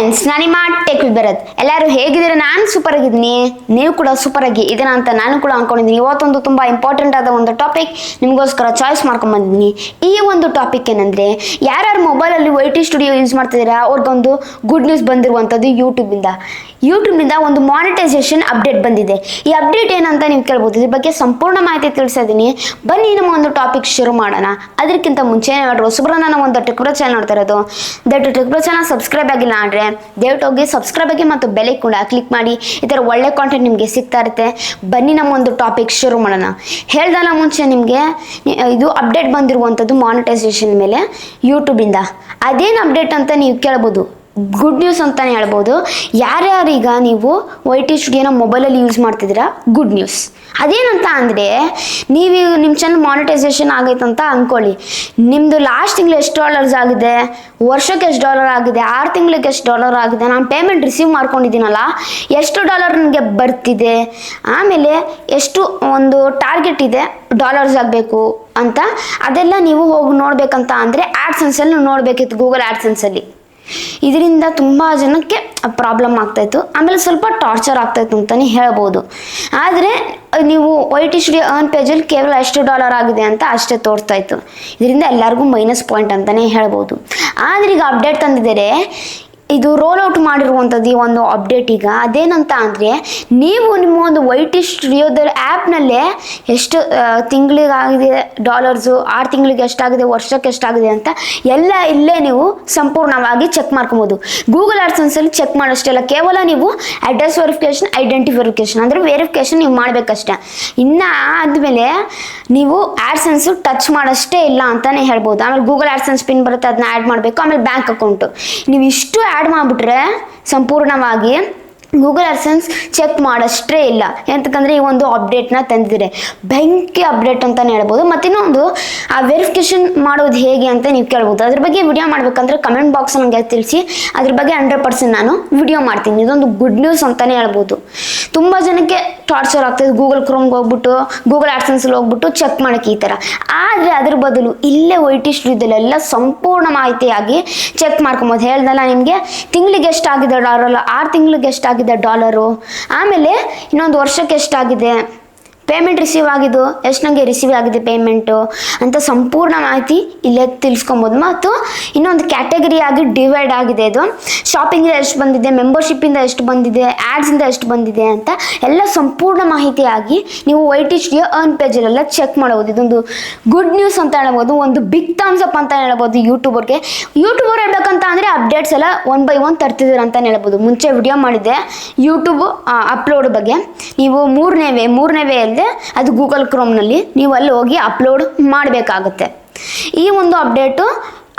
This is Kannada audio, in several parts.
ಫ್ರೆಂಡ್ಸ್, ನಾನು ನಿಮ್ಮ ಟೆಕ್ ಭರತ್. ಎಲ್ಲರೂ ಹೇಗಿದ್ದೀರಾ? ನಾನು ಸೂಪರ್ ಆಗಿದ್ದೀನಿ, ನೀವು ಕೂಡ ಸೂಪರ್ ಆಗಿ ಇದೀರಾ ಅಂತ ನಾನು ಕೂಡ ಅನ್ಕೊಂಡಿದ್ದೀನಿ. ಇವತ್ತೊಂದು ತುಂಬಾ ಇಂಪಾರ್ಟೆಂಟ್ ಆದ ಒಂದು ಟಾಪಿಕ್ ನಿಮಗೋಸ್ಕರ ಚಾಯ್ಸ್ ಮಾಡ್ಕೊಂಡ್ ಬಂದಿದ್ದೀನಿ. ಈ ಒಂದು ಟಾಪಿಕ್ ಏನಂದ್ರೆ, ಯಾರ್ಯಾರು ಮೊಬೈಲಲ್ಲಿ YT ಸ್ಟುಡಿಯೋ ಯೂಸ್ ಮಾಡ್ತಿದ್ದೀರಾ ಅವ್ರಿಗೊಂದು ಗುಡ್ ನ್ಯೂಸ್ ಬಂದಿರುವಂಥದ್ದು ಯೂಟ್ಯೂಬ್ನಿಂದ ಒಂದು ಮಾನಿಟೈಸೇಷನ್ ಅಪ್ಡೇಟ್ ಬಂದಿದೆ. ಈ ಅಪ್ಡೇಟ್ ಏನಂತ ನೀವು ಕೇಳ್ಬೋದು. ಇದ್ರ ಬಗ್ಗೆ ಸಂಪೂರ್ಣ ಮಾಹಿತಿ ತಿಳಿಸಿದ್ದೀನಿ. ಬನ್ನಿ ನಮ್ಮ ಒಂದು ಟಾಪಿಕ್ ಶುರು ಮಾಡೋಣ. ಅದಕ್ಕಿಂತ ಮುಂಚೆ ಹೊಸಬ್ರು ನನ್ನ ಒಂದು ಟೆಕ್ ಬ್ರೋ ಚಾನಲ್ ನೋಡ್ತಾ ಇರೋದು, ದಯವಿಟ್ಟು ಟೆಕ್ ಬ್ರೋ ಚಾನಲ್ ಸಬ್ಸ್ಕ್ರೈಬ್ ಆಗಿಲ್ಲ ಅಂದರೆ ದಯವಿಟ್ಟು ಹೋಗಿ ಸಬ್ಸ್ಕ್ರೈಬ್ ಆಗಿ ಮತ್ತು ಬೆಲ್ ಕೂಡ ಕ್ಲಿಕ್ ಮಾಡಿ. ಈ ಥರ ಒಳ್ಳೆ ಕಾಂಟೆಂಟ್ ನಿಮಗೆ ಸಿಗ್ತಾ ಇರುತ್ತೆ. ಬನ್ನಿ ನಮ್ಮ ಒಂದು ಟಾಪಿಕ್ ಶುರು ಮಾಡೋಣ. ಹೇಳ್ದಲ್ಲ ಮುಂಚೆ ನಿಮಗೆ ಇದು ಅಪ್ಡೇಟ್ ಬಂದಿರುವಂಥದ್ದು ಮಾನಿಟೈಸೇಷನ್ ಮೇಲೆ ಯೂಟ್ಯೂಬಿಂದ. ಅದೇನು ಅಪ್ಡೇಟ್ ಅಂತ ನೀವು ಕೇಳ್ಬೋದು. ಗುಡ್ ನ್ಯೂಸ್ ಅಂತಾನೆ ಹೇಳ್ಬೋದು. ಯಾರ್ಯಾರೀಗ ನೀವು YT ಸ್ಟುಡಿಯೋನ ಮೊಬೈಲಲ್ಲಿ ಯೂಸ್ ಮಾಡ್ತಿದ್ದೀರಾ, ಗುಡ್ ನ್ಯೂಸ್. ಅದೇನಂತ ಅಂದರೆ, ನೀವು ನಿಮ್ಮ ಚಾನಲ್ ಮಾನಿಟೈಸೇಷನ್ ಆಗೈತೆ ಅಂತ ಅಂದ್ಕೊಳ್ಳಿ. ನಿಮ್ಮದು ಲಾಸ್ಟ್ ತಿಂಗಳು ಎಷ್ಟು ಡಾಲರ್ಸ್ ಆಗಿದೆ, ವರ್ಷಕ್ಕೆ ಎಷ್ಟು ಡಾಲರ್ ಆಗಿದೆ, 6 ತಿಂಗಳಿಗೆ ಎಷ್ಟು ಡಾಲರ್ ಆಗಿದೆ, ನಾನು ಪೇಮೆಂಟ್ ರಿಸೀವ್ ಮಾಡ್ಕೊಂಡಿದ್ದೀನಲ್ಲ ಎಷ್ಟು ಡಾಲರ್ ನನಗೆ ಬರ್ತಿದೆ, ಆಮೇಲೆ ಎಷ್ಟು ಒಂದು ಟಾರ್ಗೆಟ್ ಇದೆ ಡಾಲರ್ಸ್ ಆಗಬೇಕು ಅಂತ, ಅದೆಲ್ಲ ನೀವು ಹೋಗಿ ನೋಡ್ಬೇಕಂತ ಅಂದರೆ ಆ್ಯಡ್ಸೆನ್ಸಲ್ಲಿ ನೋಡಬೇಕಿತ್ತು, ಗೂಗಲ್ ಆ್ಯಡ್ಸೆನ್ಸಲ್ಲಿ. ಇದರಿಂದ ತುಂಬ ಜನಕ್ಕೆ ಪ್ರಾಬ್ಲಮ್ ಆಗ್ತಾಯಿತ್ತು, ಆಮೇಲೆ ಸ್ವಲ್ಪ ಟಾರ್ಚರ್ ಆಗ್ತಾಯಿತ್ತು ಅಂತಲೇ ಹೇಳ್ಬೋದು. ಆದರೆ ನೀವು YT ಸ್ಟುಡಿಯೋ ಅರ್ನ್ ಪೇಜಲ್ಲಿ ಕೇವಲ ಎಷ್ಟು ಡಾಲರ್ ಆಗಿದೆ ಅಂತ ಅಷ್ಟೇ ತೋರಿಸ್ತಾ ಇತ್ತು. ಇದರಿಂದ ಎಲ್ಲರಿಗೂ ಮೈನಸ್ ಪಾಯಿಂಟ್ ಅಂತಲೇ ಹೇಳ್ಬೋದು. ಆದರೆ ಈಗ ಅಪ್ಡೇಟ್ ತಂದಿದ್ದಾರೆ, ಇದು ರೋಲ್ ಔಟ್ ಮಾಡಿರುವಂಥದ್ದು ಈ ಒಂದು ಅಪ್ಡೇಟ್. ಈಗ ಅದೇನಂತ ಅಂದರೆ, ನೀವು ನಿಮ್ಮ ಒಂದು YT ಸ್ಟುಡಿಯೋದ ಆ್ಯಪ್ನಲ್ಲೇ ಎಷ್ಟು ತಿಂಗಳಿಗಾಗಿದೆ ಡಾಲರ್ಸು, 6 ತಿಂಗಳಿಗೆ ಎಷ್ಟಾಗಿದೆ, ವರ್ಷಕ್ಕೆ ಎಷ್ಟಾಗಿದೆ ಅಂತ ಎಲ್ಲ ಇಲ್ಲೇ ನೀವು ಸಂಪೂರ್ಣವಾಗಿ ಚೆಕ್ ಮಾಡ್ಕೊಬೋದು. ಗೂಗಲ್ ಆಡ್ಸೆನ್ಸಲ್ಲಿ ಚೆಕ್ ಮಾಡೋಷ್ಟೆಲ್ಲ, ಕೇವಲ ನೀವು ಅಡ್ರೆಸ್ ವೆರಿಫಿಕೇಷನ್, ಐಡೆಂಟಿ ವೆರಿಫಿಕೇಷನ್ ಅಂದರೆ ವೆರಿಫಿಕೇಷನ್ ನೀವು ಮಾಡಬೇಕಷ್ಟೆ. ಇನ್ನು ಆದಮೇಲೆ ನೀವು ಆಡ್ಸೆನ್ಸು ಟಚ್ ಮಾಡೋಷ್ಟೇ ಇಲ್ಲ ಅಂತಲೇ ಹೇಳ್ಬೋದು. ಆಮೇಲೆ ಗೂಗಲ್ ಆಡ್ಸೆನ್ಸ್ ಪಿನ್ ಬರುತ್ತೆ, ಅದನ್ನ ಆ್ಯಡ್ ಮಾಡಬೇಕು. ಆಮೇಲೆ ಬ್ಯಾಂಕ್ ಅಕೌಂಟು ನೀವು ಇಷ್ಟು ಆ್ಯಡ್ ಮಾಡಿಬಿಟ್ರೆ ಸಂಪೂರ್ಣವಾಗಿ ಗೂಗಲ್ ಆಡ್ಸೆನ್ಸ್ ಚೆಕ್ ಮಾಡೋಷ್ಟೇ ಇಲ್ಲ. ಎಂತಕ್ಕಂದರೆ ಈ ಒಂದು ಅಪ್ಡೇಟ್ನ ತಂದಿದ್ದಾರೆ, ಬೆಂಕಿ ಅಪ್ಡೇಟ್ ಅಂತಲೇ ಹೇಳ್ಬೋದು. ಮತ್ತು ಇನ್ನೊಂದು, ಆ ವೆರಿಫಿಕೇಷನ್ ಮಾಡೋದು ಹೇಗೆ ಅಂತ ನೀವು ಕೇಳ್ಬೋದು. ಅದ್ರ ಬಗ್ಗೆ ವಿಡಿಯೋ ಮಾಡಬೇಕಂದ್ರೆ ಕಮೆಂಟ್ ಬಾಕ್ಸ್ ನನಗೆ ತಿಳಿಸಿ, ಅದ್ರ ಬಗ್ಗೆ 100% ನಾನು ವಿಡಿಯೋ ಮಾಡ್ತೀನಿ. ಇದೊಂದು ಗುಡ್ ನ್ಯೂಸ್ ಅಂತಲೇ ಹೇಳ್ಬೋದು. ತುಂಬ ಜನಕ್ಕೆ ಟಾರ್ಚರ್ ಆಗ್ತದೆ, ಗೂಗಲ್ ಕ್ರೋಮ್ಗೆ ಹೋಗ್ಬಿಟ್ಟು ಗೂಗಲ್ ಆಡ್ಸೆನ್ಸಲ್ಲಿ ಹೋಗ್ಬಿಟ್ಟು ಚೆಕ್ ಮಾಡೋಕ್ಕೆ ಈ ಥರ. ಆದರೆ ಅದ್ರ ಬದಲು ಇಲ್ಲೇ YT ಸ್ಟುಡಿಯೋದಲ್ಲೆಲ್ಲ ಸಂಪೂರ್ಣ ಮಾಹಿತಿಯಾಗಿ ಚೆಕ್ ಮಾಡ್ಕೊಬೋದು. ಹೇಳ್ದಲ್ಲ ನಿಮಗೆ ತಿಂಗಳಿಗೆ ಎಷ್ಟಾಗಿದೆ ಡಾಲರ್, 6 ತಿಂಗಳಿಗೆ ಎಷ್ಟಾಗಿದೆ ಡಾಲರು, ಆಮೇಲೆ ಇನ್ನೊಂದು ವರ್ಷಕ್ಕೆ ಎಷ್ಟಾಗಿದೆ ಪೇಮೆಂಟ್ ರಿಸೀವ್ ಆಗಿದ್ದು, ಎಷ್ಟು ನನಗೆ ರಿಸೀವ್ ಆಗಿದೆ ಪೇಮೆಂಟು ಅಂತ ಸಂಪೂರ್ಣ ಮಾಹಿತಿ ಇಲ್ಲೇ ತಿಳಿಸ್ಕೊಬೋದು. ಮತ್ತು ಇನ್ನೊಂದು ಕ್ಯಾಟಗರಿ ಆಗಿ ಡಿವೈಡ್ ಆಗಿದೆ. ಇದು ಶಾಪಿಂಗಿಂದ ಎಷ್ಟು ಬಂದಿದೆ, ಮೆಂಬರ್ಶಿಪ್ಪಿಂದ ಎಷ್ಟು ಬಂದಿದೆ, ಆ್ಯಡ್ಸಿಂದ ಎಷ್ಟು ಬಂದಿದೆ ಅಂತ ಎಲ್ಲ ಸಂಪೂರ್ಣ ಮಾಹಿತಿಯಾಗಿ ನೀವು YT ಸ್ಟುಡಿಯೋ ಅರ್ನ್ ಪೇಜಲ್ಲೆಲ್ಲ ಚೆಕ್ ಮಾಡ್ಬೋದು. ಇದೊಂದು ಗುಡ್ ನ್ಯೂಸ್ ಅಂತ ಹೇಳ್ಬೋದು, ಒಂದು ಬಿಗ್ ಥಮ್ಸ್ ಅಪ್ ಅಂತ ಹೇಳ್ಬೋದು ಯೂಟ್ಯೂಬರ್ ಹೇಳ್ಬೇಕಂತ ಅಂದರೆ ಅಪ್ಡೇಟ್ಸ್ ಎಲ್ಲ 1 by 1 ತರ್ತಿದ್ದಾರೆ ಅಂತಲೇ ಹೇಳ್ಬೋದು. ಮುಂಚೆ ವಿಡಿಯೋ ಮಾಡಿದ್ದೆ ಯೂಟ್ಯೂಬ್ ಅಪ್ಲೋಡ್ ಬಗ್ಗೆ. ನೀವು ಮೂರನೇ ಅಲ್ಲದೆ ಅದು ಗೂಗಲ್ ಕ್ರೋಮ್ನಲ್ಲಿ ನೀವು ಅಲ್ಲಿ ಹೋಗಿ ಅಪ್ಲೋಡ್ ಮಾಡಬೇಕಾಗುತ್ತೆ. ಈ ಒಂದು ಅಪ್ಡೇಟು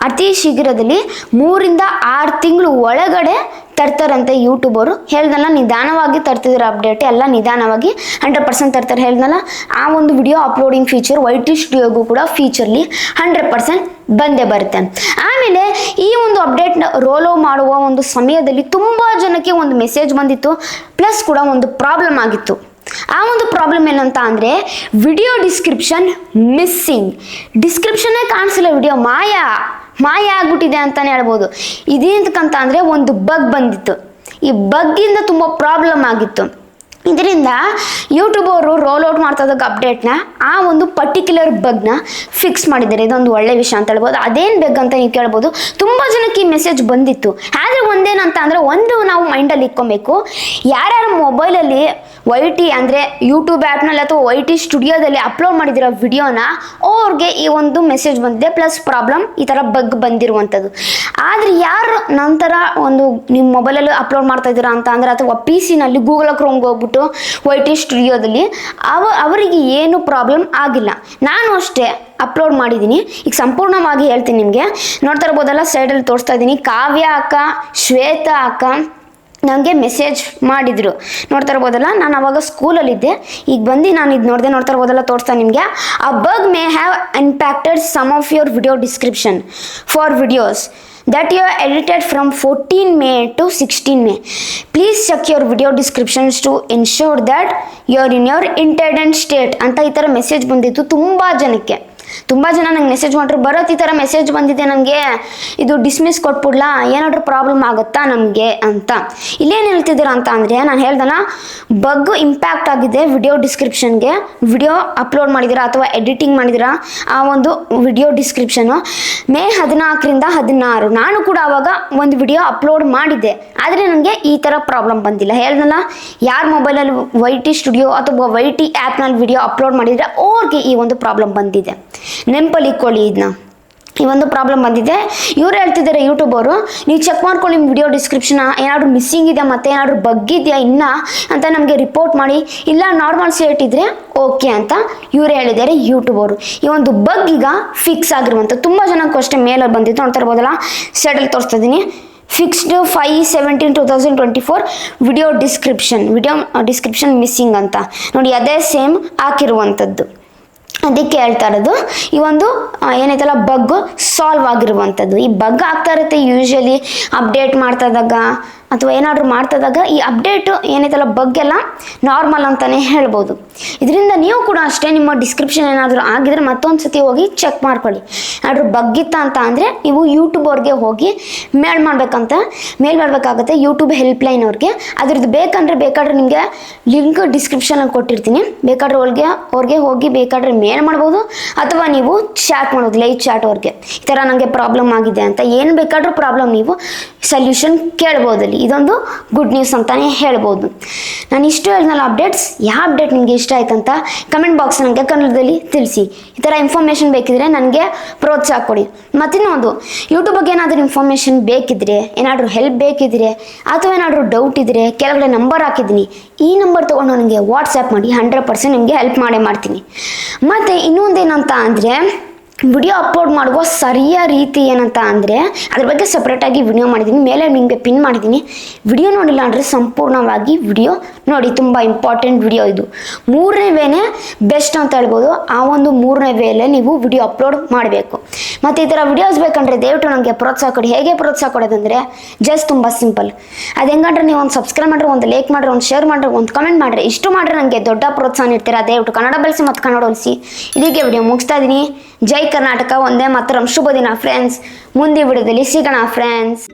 ಅತಿ ಶೀಘ್ರದಲ್ಲಿ 3 ರಿಂದ 6 ತಿಂಗಳು ಒಳಗಡೆ ತರ್ತಾರಂತೆ ಯೂಟ್ಯೂಬರು. ಹೇಳ್ದಲ್ಲ, ನಿಧಾನವಾಗಿ ತರ್ತಿದ್ರು ಅಪ್ಡೇಟ್, ಎಲ್ಲ ನಿಧಾನವಾಗಿ 100% ತರ್ತಾರೆ. ಹೇಳ್ದಲ್ಲ, ಆ ಒಂದು ವಿಡಿಯೋ ಅಪ್ಲೋಡಿಂಗ್ ಫೀಚರ್ YT ಸ್ಟುಡಿಯೋಗೂ ಕೂಡ ಫೀಚರ್ಲಿ 100% ಬಂದೇ ಬರುತ್ತೆ. ಆಮೇಲೆ ಈ ಒಂದು ಅಪ್ಡೇಟ್ನ ರೋಲ್ ಮಾಡುವ ಒಂದು ಸಮಯದಲ್ಲಿ ತುಂಬ ಜನಕ್ಕೆ ಒಂದು ಮೆಸೇಜ್ ಬಂದಿತ್ತು, ಪ್ಲಸ್ ಕೂಡ ಒಂದು ಪ್ರಾಬ್ಲಮ್ ಆಗಿತ್ತು. ಆ ಒಂದು ಪ್ರಾಬ್ಲಮ್ ಏನಂತ ಅಂದರೆ, ವಿಡಿಯೋ ಡಿಸ್ಕ್ರಿಪ್ಷನ್ ಮಿಸ್ಸಿಂಗ್, ಡಿಸ್ಕ್ರಿಪ್ಷನ್ನೇ ಕಾಣಿಸಿಲ್ಲ, ವಿಡಿಯೋ ಮಾಯ ಆಗ್ಬಿಟ್ಟಿದೆ ಅಂತಲೇ ಹೇಳ್ಬೋದು. ಇದೇಂತಕ್ಕಂತ ಅಂದರೆ ಒಂದು ಬಗ್ ಬಂದಿತ್ತು. ಈ ಬಗ್ಗಿಂದ ತುಂಬ ಪ್ರಾಬ್ಲಮ್ ಆಗಿತ್ತು. ಇದರಿಂದ ಯೂಟ್ಯೂಬ್ ಅವರು ರೋಲ್ ಔಟ್ ಮಾಡ್ತಾ ಇದ್ದಾಗ ಅಪ್ಡೇಟ್ನ ಆ ಒಂದು ಪರ್ಟಿಕ್ಯುಲರ್ ಬಗ್ನ ಫಿಕ್ಸ್ ಮಾಡಿದ್ದಾರೆ. ಇದೊಂದು ಒಳ್ಳೆ ವಿಷಯ ಅಂತ ಹೇಳ್ಬೋದು. ಅದೇನು ಬಗ್ ಅಂತ ನೀವು ಕೇಳ್ಬೋದು. ತುಂಬ ಜನಕ್ಕೆ ಈ ಮೆಸೇಜ್ ಬಂದಿತ್ತು. ಆದರೆ ಒಂದೇನಂತ ಅಂದರೆ, ಒಂದು ನಾವು ಮೈಂಡಲ್ಲಿ ಇಟ್ಕೊಬೇಕು, ಯಾರ್ಯಾರ ಮೊಬೈಲಲ್ಲಿ YT ಅಂದರೆ ಯೂಟ್ಯೂಬ್ ಆ್ಯಪ್ನಲ್ಲಿ ಅಥವಾ YT ಸ್ಟುಡಿಯೋದಲ್ಲಿ ಅಪ್ಲೋಡ್ ಮಾಡಿದಿರೋ ವಿಡಿಯೋನ ಅವ್ರಿಗೆ ಈ ಒಂದು ಮೆಸೇಜ್ ಬಂದಿದೆ, ಪ್ಲಸ್ ಪ್ರಾಬ್ಲಮ್ ಈ ಥರ ಬಗ್ ಬಂದಿರುವಂಥದ್ದು. ಆದರೆ ಯಾರು ನಂತರ ಒಂದು ನಿಮ್ಮ ಮೊಬೈಲಲ್ಲಿ ಅಪ್ಲೋಡ್ ಮಾಡ್ತಾ ಇದ್ದೀರಾ ಅಂತ ಅಂದರೆ, ಅಥವಾ PC-ನಲ್ಲಿ ಗೂಗಲ್ ಕ್ರೋಮ್ಗೆ ಹೋಗ್ಬಿಟ್ಟು YT ಸ್ಟುಡಿಯೋದಲ್ಲಿ ಅವರಿಗೆ ಏನು ಪ್ರಾಬ್ಲಮ್ ಆಗಿಲ್ಲ. ನಾನು ಅಷ್ಟೇ ಅಪ್ಲೋಡ್ ಮಾಡಿದ್ದೀನಿ. ಈಗ ಸಂಪೂರ್ಣವಾಗಿ ಹೇಳ್ತೀನಿ ನಿಮಗೆ. ನೋಡ್ತಾ ಇರ್ಬೋದಲ್ಲ, ಸೈಡಲ್ಲಿ ತೋರಿಸ್ತಾ ಇದ್ದೀನಿ. ಕಾವ್ಯ ಅಕ್ಕ, ಶ್ವೇತಾ ಅಕ್ಕ ನನಗೆ ಮೆಸೇಜ್ ಮಾಡಿದರು. ನೋಡ್ತಾ ಇರ್ಬೋದಲ್ಲ, ನಾನು ಅವಾಗ ಸ್ಕೂಲಲ್ಲಿದ್ದೆ. ಈಗ ಬಂದು ನಾನು ಇದು ನೋಡ್ತಾ ಇರ್ಬೋದಲ್ಲ, ತೋರಿಸ್ತಾ ನಿಮಗೆ. A bug may have impacted some of your video description for videos that you are edited from 14 May to 16 May. Please check your video descriptions to ensure that you are in your intended state ಅಂತ ಈ ಥರ ಮೆಸೇಜ್ ಬಂದಿತ್ತು ತುಂಬ ಜನಕ್ಕೆ. ತುಂಬ ಜನ ನಂಗೆ ಮೆಸೇಜ್ ಮಾಡ್ರು, ಬರೋತ್ ಈ ಥರ ಮೆಸೇಜ್ ಬಂದಿದೆ ನನಗೆ, ಇದು ಡಿಸ್ಮಿಸ್ ಕೊಟ್ಬಿಡ್ಲಾ, ಏನಾದರೂ ಪ್ರಾಬ್ಲಮ್ ಆಗುತ್ತಾ ನಮಗೆ ಅಂತ. ಇಲ್ಲೇನು ಹೇಳ್ತಿದ್ದೀರಾ ಅಂತ ಅಂದರೆ, ನಾನು ಹೇಳ್ದಲ್ಲ ಬಗ್ ಇಂಪ್ಯಾಕ್ಟ್ ಆಗಿದೆ ವಿಡಿಯೋ ಡಿಸ್ಕ್ರಿಪ್ಷನ್ಗೆ. ವಿಡಿಯೋ ಅಪ್ಲೋಡ್ ಮಾಡಿದ್ದೀರಾ ಅಥವಾ ಎಡಿಟಿಂಗ್ ಮಾಡಿದ್ದೀರಾ, ಆ ಒಂದು ವಿಡಿಯೋ ಡಿಸ್ಕ್ರಿಪ್ಷನು ಮೇ 14ರಿಂದ 16 ನಾನು ಕೂಡ ಆವಾಗ ಒಂದು ವಿಡಿಯೋ ಅಪ್ಲೋಡ್ ಮಾಡಿದ್ದೆ, ಆದರೆ ನನಗೆ ಈ ಥರ ಪ್ರಾಬ್ಲಮ್ ಬಂದಿಲ್ಲ. ಹೇಳ್ದಲ್ಲ, ಯಾರ ಮೊಬೈಲಲ್ಲಿ YT ಸ್ಟುಡಿಯೋ ಅಥವಾ YT ಆ್ಯಪ್ನಲ್ಲಿ ವಿಡಿಯೋ ಅಪ್ಲೋಡ್ ಮಾಡಿದರೆ ಅವ್ರಿಗೆ ಈ ಒಂದು ಪ್ರಾಬ್ಲಮ್ ಬಂದಿದೆ. ನೆನಪಲ್ಲಿ ಇಟ್ಕೊಳ್ಳಿ ಇದನ್ನ, ಈ ಒಂದು ಪ್ರಾಬ್ಲಮ್ ಬಂದಿದೆ. ಇವ್ರು ಹೇಳ್ತಿದ್ದಾರೆ ಯೂಟ್ಯೂಬ್ ಅವರು, ನೀವು ಚೆಕ್ ಮಾಡ್ಕೊಳ್ಳಿ ನಿಮ್ಮ ವಿಡಿಯೋ ಡಿಸ್ಕ್ರಿಪ್ಷನ್ ಏನಾದರೂ ಮಿಸ್ಸಿಂಗ್ ಇದೆ ಮತ್ತು ಏನಾದರೂ ಬಗ್ ಇದೆಯಾ ಇನ್ನ ಅಂತ ನಮಗೆ ರಿಪೋರ್ಟ್ ಮಾಡಿ, ಇಲ್ಲ ನಾರ್ಮಲ್ ಸ್ಟೇಟ್ ಇದ್ದರೆ ಓಕೆ ಅಂತ ಇವ್ರು ಹೇಳಿದ್ದಾರೆ ಯೂಟ್ಯೂಬ್ ಅವರು. ಈ ಒಂದು ಬಗ್ ಈಗ ಫಿಕ್ಸ್ ಆಗಿರುವಂಥ ತುಂಬ ಜನ ಕ್ವಶನ್ ಮೇಲಲ್ಲಿ ಬಂದಿತ್ತು, ನೋಡ್ತಾ ಇರ್ಬೋದಲ್ಲ, ಸೈಡಲ್ಲಿ ತೋರಿಸ್ತಾ ಇದ್ದೀನಿ. ಫಿಕ್ಸ್ಡ್ 5/17/2024 ವಿಡಿಯೋ ಡಿಸ್ಕ್ರಿಪ್ಷನ್ ಮಿಸ್ಸಿಂಗ್ ಅಂತ ನೋಡಿ, ಅದೇ ಸೇಮ್ ಹಾಕಿರುವಂಥದ್ದು. ಅದಕ್ಕೆ ಹೇಳ್ತಾ ಇರೋದು ಈ ಒಂದು ಏನೈತಲ್ಲ ಬಗ್ ಸಾಲ್ವ್ ಆಗಿರುವಂಥದ್ದು. ಈ ಬಗ್ ಆಗ್ತಾ ಇರುತ್ತೆ ಯೂಶ್ವಲಿ ಅಪ್ಡೇಟ್ ಮಾಡ್ತಾ ಇದ್ದಾಗ ಅಥವಾ ಏನಾದರೂ ಮಾಡ್ತಾ ಇದ್ದಾಗ. ಈ ಅಪ್ಡೇಟು ಏನೈತಲ್ಲ ಬಗ್ ಎಲ್ಲ ನಾರ್ಮಲ್ ಅಂತಲೇ ಹೇಳ್ಬೋದು. ಇದರಿಂದ ನೀವು ಕೂಡ ಅಷ್ಟೇ ನಿಮ್ಮ ಡಿಸ್ಕ್ರಿಪ್ಷನ್ ಏನಾದರೂ ಆಗಿದ್ರೆ ಮತ್ತೊಂದು ಸತಿ ಹೋಗಿ ಚೆಕ್ ಮಾಡ್ಕೊಳ್ಳಿ. ಏನಾದರೂ ಬಗ್ ಇತ್ತ ಅಂತ ಅಂದರೆ ನೀವು ಯೂಟ್ಯೂಬ್ ಅವ್ರಿಗೆ ಹೋಗಿ ಮೇಲ್ ಮಾಡಬೇಕಾಗುತ್ತೆ, ಯೂಟ್ಯೂಬ್ ಹೆಲ್ಪ್ಲೈನ್ ಅವ್ರಿಗೆ. ಅದ್ರದ್ದು ಬೇಕಾದ್ರೆ ನಿಮಗೆ ಲಿಂಕ್ ಡಿಸ್ಕ್ರಿಪ್ಷನಲ್ಲಿ ಕೊಟ್ಟಿರ್ತೀನಿ, ಬೇಕಾದ್ರೆ ಅವ್ರಿಗೆ ಹೋಗಿ ಬೇಕಾದ್ರೆ ಮೇಲ್ ಮಾಡ್ಬೋದು ಅಥವಾ ನೀವು ಚಾಟ್ ಮಾಡ್ಬೋದು, ಲೈವ್ ಚಾಟ್ ಅವ್ರಿಗೆ, ಈ ಥರ ನನಗೆ ಪ್ರಾಬ್ಲಮ್ ಆಗಿದೆ ಅಂತ ಏನು ಬೇಕಾದರೂ ಪ್ರಾಬ್ಲಮ್ ನೀವು ಸೊಲ್ಯೂಷನ್ ಕೇಳ್ಬೋದಲ್ಲಿ. ಇದೊಂದು ಗುಡ್ ನ್ಯೂಸ್ ಅಂತಲೇ ಹೇಳ್ಬೋದು. ನಾನು ಇಷ್ಟು ಹೇಳಿದ್ನಲ್ಲ ಅಪ್ಡೇಟ್ಸ್, ಯಾವ ಅಪ್ಡೇಟ್ ನಿಮಗೆ ಇಷ್ಟ ಆಯ್ತಂತ ಕಮೆಂಟ್ ಬಾಕ್ಸ್ ನನಗೆ ಕನ್ನಡದಲ್ಲಿ ತಿಳಿಸಿ. ಈ ಥರ ಇನ್ಫಾರ್ಮೇಷನ್ ಬೇಕಿದ್ರೆ ನನಗೆ ಪ್ರೋತ್ಸಾಹ ಕೊಡಿ. ಮತ್ತಿನ್ನೊಂದು, ಯೂಟ್ಯೂಬ್ ಬಗ್ಗೆ ಏನಾದರೂ ಇನ್ಫಾರ್ಮೇಷನ್ ಬೇಕಿದ್ರೆ, ಏನಾದರೂ ಹೆಲ್ಪ್ ಬೇಕಿದ್ರೆ ಅಥವಾ ಏನಾದರೂ ಡೌಟ್ ಇದ್ದರೆ ಕೆಳಗಡೆ ನಂಬರ್ ಹಾಕಿದ್ದೀನಿ, ಈ ನಂಬರ್ ತೊಗೊಂಡು ನನಗೆ ವಾಟ್ಸಪ್ ಮಾಡಿ, 100% ನಿಮಗೆ ಹೆಲ್ಪ್ ಮಾಡ್ತೀನಿ. ಮತ್ತು ಇನ್ನೊಂದೇನಂತ ಅಂದರೆ, ವಿಡಿಯೋ ಅಪ್ಲೋಡ್ ಮಾಡುವ ಸರಿಯ ರೀತಿ ಏನಂತ ಅಂದರೆ ಅದ್ರ ಬಗ್ಗೆ ಸಪ್ರೇಟಾಗಿ ವಿಡಿಯೋ ಮಾಡಿದ್ದೀನಿ, ಮೇಲೆ ನಿಮಗೆ ಪಿನ್ ಮಾಡಿದ್ದೀನಿ. ವಿಡಿಯೋ ನೋಡಿಲ್ಲ ಅಂದರೆ ಸಂಪೂರ್ಣವಾಗಿ ವಿಡಿಯೋ ನೋಡಿ, ತುಂಬ ಇಂಪಾರ್ಟೆಂಟ್ ವಿಡಿಯೋ ಇದು. 3ನೇ ವೇನೇ ಬೆಸ್ಟ್ ಅಂತ ಹೇಳ್ಬೋದು. ಆ ಒಂದು 3ನೇ ವೇಲೆ ನೀವು ವಿಡಿಯೋ ಅಪ್ಲೋಡ್ ಮಾಡಬೇಕು. ಮತ್ತು ಈ ಥರ ವಿಡಿಯೋಸ್ ಬೇಕಂದರೆ ದಯವಿಟ್ಟು ನನಗೆ ಪ್ರೋತ್ಸಾಹ ಕೊಡಿ. ಹೇಗೆ ಪ್ರೋತ್ಸಾಹ ಕೊಡೋದಂದರೆ ಜಸ್ಟ್ ತುಂಬ ಸಿಂಪಲ್. ಅದು ಹೆಂಗಂದ್ರೆ ನೀವು ಒಂದು ಸಬ್ಸ್ಕ್ರೈಬ್ ಮಾಡಿರಿ, ಒಂದು ಲೈಕ್ ಮಾಡಿರಿ, ಒಂದು ಶೇರ್ ಮಾಡಿರಿ, ಒಂದು ಕಮೆಂಟ್ ಮಾಡಿರಿ. ಇಷ್ಟು ಮಾಡಿದ್ರೆ ನನಗೆ ದೊಡ್ಡ ಪ್ರೋತ್ಸಾಹ ನೀಡ್ತೀರಾ. ದಯವಿಟ್ಟು ಕನ್ನಡ ಬೆಳೆಸಿ ಮತ್ತು ಕನ್ನಡ ಉಳಿಸಿ. ಇಲ್ಲಿಗೆ ವಿಡಿಯೋ ಮುಗಿಸ್ತಾ ಇದ್ದೀನಿ. ಜೈ ಕರ್ನಾಟಕ, ಒಂದೇ ಮಾತರಂ. ಶುಭ ದಿನ ಫ್ರೆಂಡ್ಸ್. ಮುಂದಿನ ವಿಡಿಯೋದಲ್ಲಿ ಸಿಗೋಣ ಫ್ರೆಂಡ್ಸ್.